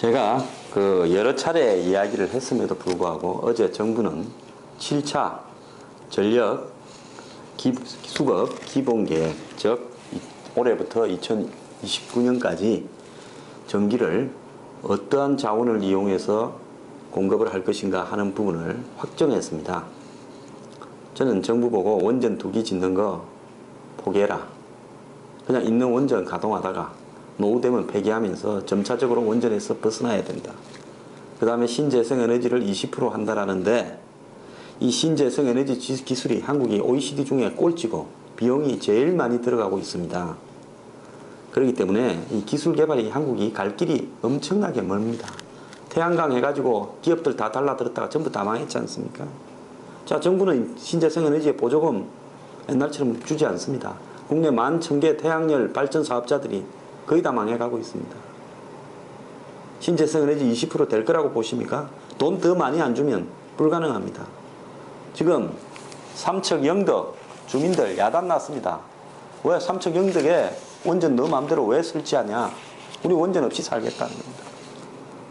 제가 여러 차례 이야기를 했음에도 불구하고 어제 정부는 7차 전력 수급 기본계획, 즉 올해부터 2029년까지 전기를 어떠한 자원을 이용해서 공급을 할 것인가 하는 부분을 확정했습니다. 저는 정부 보고 원전 2기 짓는 거 포기해라. 그냥 있는 원전 가동하다가 노후되면 폐기하면서 점차적으로 원전에서 벗어나야 된다. 그 다음에 신재생에너지를 20% 한다라는데 이 신재생에너지 기술이 한국이 OECD 중에 꼴찌고 비용이 제일 많이 들어가고 있습니다. 그렇기 때문에 이 기술 개발이 한국이 갈 길이 엄청나게 멀습니다. 태양광 해가지고 기업들 다 달라들었다가 전부 다 망했지 않습니까? 자, 정부는 신재생에너지의 보조금 옛날처럼 주지 않습니다. 국내 11,000개 태양열 발전 사업자들이 거의 다 망해가고 있습니다. 신재생에너지 20% 될 거라고 보십니까? 돈 더 많이 안 주면 불가능합니다. 지금 삼척 영덕 주민들 야단 났습니다. 왜 삼척 영덕에 원전 너 마음대로 왜 설치하냐? 우리 원전 없이 살겠다는 겁니다.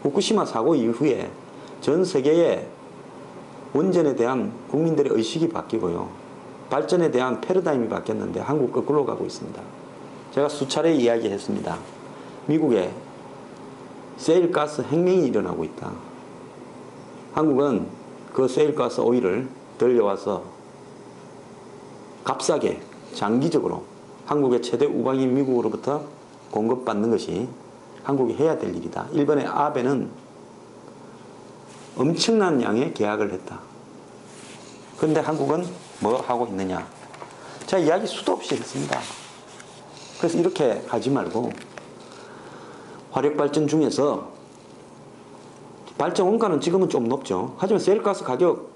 후쿠시마 사고 이후에 전 세계에 원전에 대한 국민들의 의식이 바뀌고요. 발전에 대한 패러다임이 바뀌었는데 한국 거꾸로 가고 있습니다. 제가 수차례 이야기했습니다. 미국에 세일가스 혁명이 일어나고 있다. 한국은 그 세일가스 오일을 들여와서 값싸게 장기적으로 한국의 최대 우방인 미국으로부터 공급받는 것이 한국이 해야 될 일이다. 일본의 아베는 엄청난 양의 계약을 했다. 그런데 한국은 뭐 하고 있느냐? 제가 이야기 수도 없이 했습니다. 그래서 이렇게 하지 말고 화력발전 중에서 발전 원가는 지금은 좀 높죠. 하지만 셀가스 가격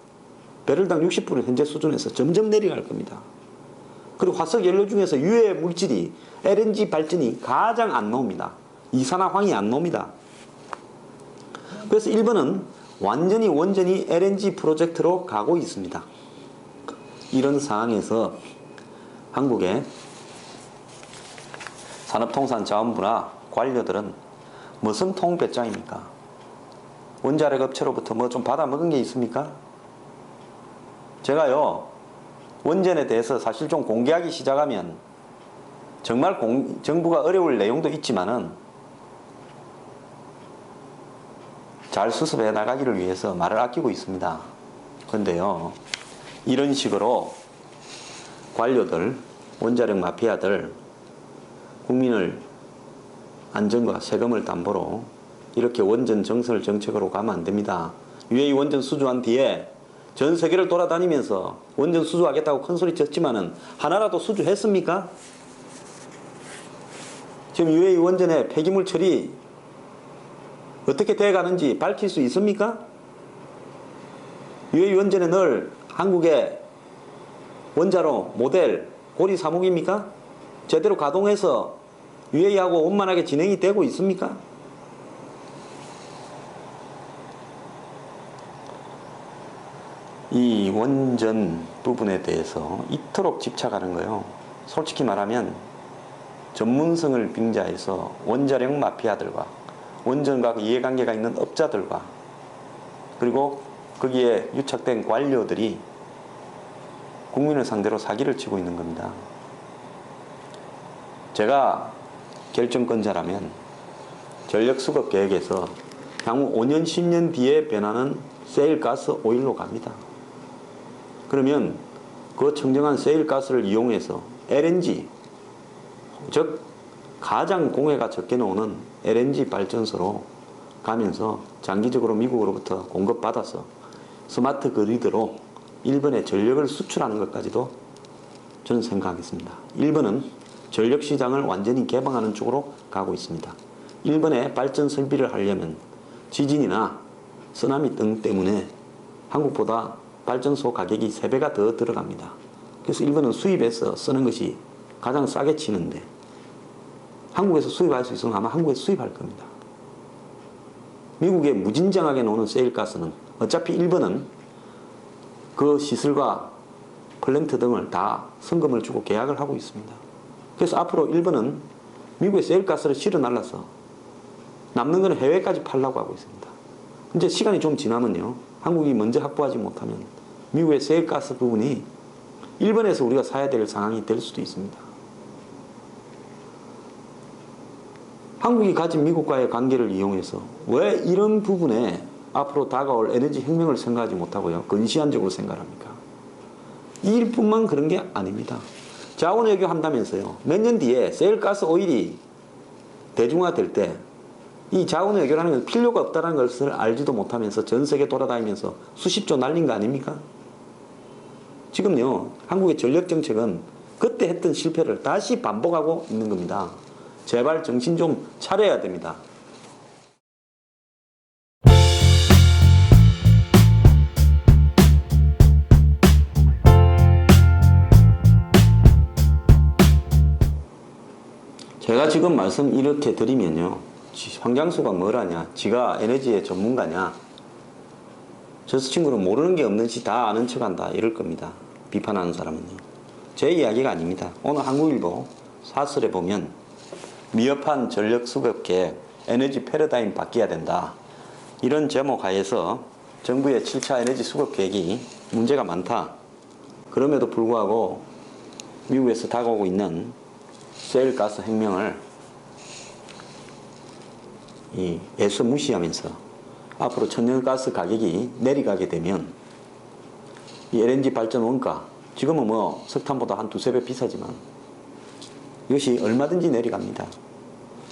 배럴당 60불 현재 수준에서 점점 내려갈 겁니다. 그리고 화석연료 중에서 유해 물질이 LNG 발전이 가장 안 나옵니다. 이산화황이 안 나옵니다. 그래서 일본은 완전히 LNG 프로젝트로 가고 있습니다. 이런 상황에서 한국의 산업통상자원부나 관료들은 무슨 통배짱입니까? 원자력 업체로부터 뭐 좀 받아먹은 게 있습니까? 제가요 원전에 대해서 사실 좀 공개하기 시작하면 정말 정부가 어려울 내용도 있지만은 잘 수습해 나가기를 위해서 말을 아끼고 있습니다. 그런데요 이런 식으로 관료들, 원자력 마피아들 국민을 안전과 세금을 담보로 이렇게 원전 정설 정책으로 가면 안 됩니다. UAE 원전 수주한 뒤에 전 세계를 돌아다니면서 원전 수주하겠다고 큰소리 쳤지만은 하나라도 수주했습니까? 지금 UAE 원전의 폐기물 처리 어떻게 돼가는지 밝힐 수 있습니까? UAE 원전에 늘 한국의 원자로 모델 고리 사목입니까? 제대로 가동해서 UAE하고 원만하게 진행이 되고 있습니까? 이 원전 부분에 대해서 이토록 집착하는 거요. 솔직히 말하면 전문성을 빙자해서 원자력 마피아들과 원전과 이해관계가 있는 업자들과 그리고 거기에 유착된 관료들이 국민을 상대로 사기를 치고 있는 겁니다. 제가 결정권자라면 전력수급 계획에서 향후 5년, 10년 뒤에 변하는 세일가스 오일로 갑니다. 그러면 그 청정한 세일가스를 이용해서 LNG, 즉 가장 공해가 적게 나오는 LNG 발전소로 가면서 장기적으로 미국으로부터 공급받아서 스마트 그리드로 일본에 전력을 수출하는 것까지도 저는 생각하겠습니다. 일본은 전력시장을 완전히 개방하는 쪽으로 가고 있습니다. 일본의 발전 설비를 하려면 지진이나 쓰나미 등 때문에 한국보다 발전소 가격이 3배가 더 들어갑니다. 그래서 일본은 수입해서 쓰는 것이 가장 싸게 치는데 한국에서 수입할 수 있으면 아마 한국에서 수입할 겁니다. 미국에 무진장하게 나오는 세일가스는 어차피 일본은 그 시설과 플랜트 등을 다 성금을 주고 계약을 하고 있습니다. 그래서 앞으로 일본은 미국의 세일가스를 실어 날라서 남는 거는 해외까지 팔려고 하고 있습니다. 이제 시간이 좀 지나면요, 한국이 먼저 확보하지 못하면 미국의 세일가스 부분이 일본에서 우리가 사야 될 상황이 될 수도 있습니다. 한국이 가진 미국과의 관계를 이용해서 왜 이런 부분에 앞으로 다가올 에너지 혁명을 생각하지 못하고요, 근시안적으로 생각합니까? 이 일뿐만 그런 게 아닙니다. 자원 외교한다면서요, 몇 년 뒤에 세일가스 오일이 대중화될 때 이 자원 외교라는 건 필요가 없다는 것을 알지도 못하면서 전 세계 돌아다니면서 수십조 날린 거 아닙니까? 지금요, 한국의 전력 정책은 그때 했던 실패를 다시 반복하고 있는 겁니다. 제발 정신 좀 차려야 됩니다. 제가 지금 말씀 이렇게 드리면요, 황장수가 뭐라냐, 지가 에너지의 전문가냐, 저 친구는 모르는 게 없는지 다 아는 척한다, 이럴 겁니다. 비판하는 사람은요. 제 이야기가 아닙니다. 오늘 한국일보 사설에 보면 미흡한 전력 수급 계획, 에너지 패러다임 바뀌어야 된다, 이런 제목 하에서 정부의 7차 에너지 수급 계획이 문제가 많다, 그럼에도 불구하고 미국에서 다가오고 있는 세일가스 혁명을 애써 무시하면서 앞으로 천연가스 가격이 내려가게 되면 이 LNG 발전 원가, 지금은 뭐 석탄보다 한 두세 배 비싸지만 이것이 얼마든지 내려갑니다.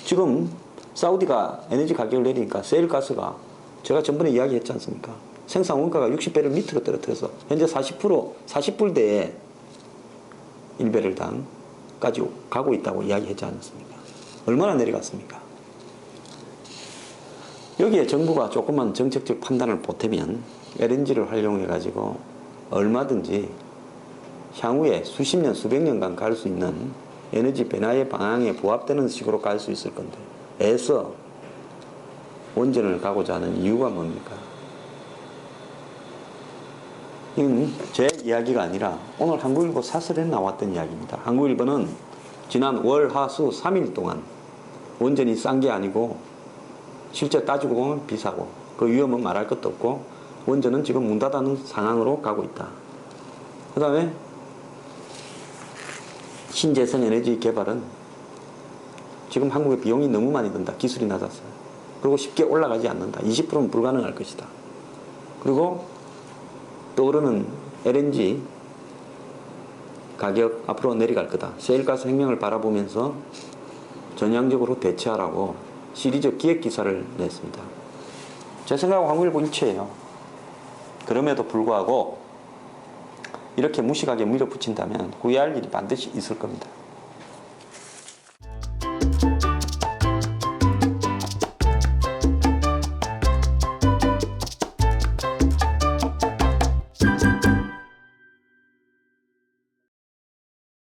지금 사우디가 에너지 가격을 내리니까 세일가스가, 제가 전번에 이야기했지 않습니까? 생산 원가가 60배를 밑으로 떨어뜨려서 현재 40불대에 1배럴당까지 가고 있다고 이야기했지 않았습니까? 얼마나 내려갔습니까? 여기에 정부가 조금만 정책적 판단을 보태면 LNG를 활용해 가지고 얼마든지 향후에 수십 년, 수백 년간 갈 수 있는 에너지 변화의 방향에 부합되는 식으로 갈 수 있을 건데, 애써 원전을 가고자 하는 이유가 뭡니까? 이건 제 이야기가 아니라 오늘 한국일보 사설에 나왔던 이야기입니다. 한국일보는 지난 월, 화, 수 3일 동안 원전이 싼 게 아니고 실제 따지고 보면 비싸고 그 위험은 말할 것도 없고 원전은 지금 문 닫는 상황으로 가고 있다. 그 다음에 신재생 에너지 개발은 지금 한국의 비용이 너무 많이 든다. 기술이 낮았어요. 그리고 쉽게 올라가지 않는다. 20%는 불가능할 것이다. 그리고 떠오르는 LNG 가격 앞으로 내려갈 거다. 세일가스 혁명을 바라보면서 전향적으로 대처하라고 시리즈 기획 기사를 냈습니다. 제 생각하고 한국일보 일치예요. 그럼에도 불구하고 이렇게 무식하게 밀어붙인다면 후회할 일이 반드시 있을 겁니다.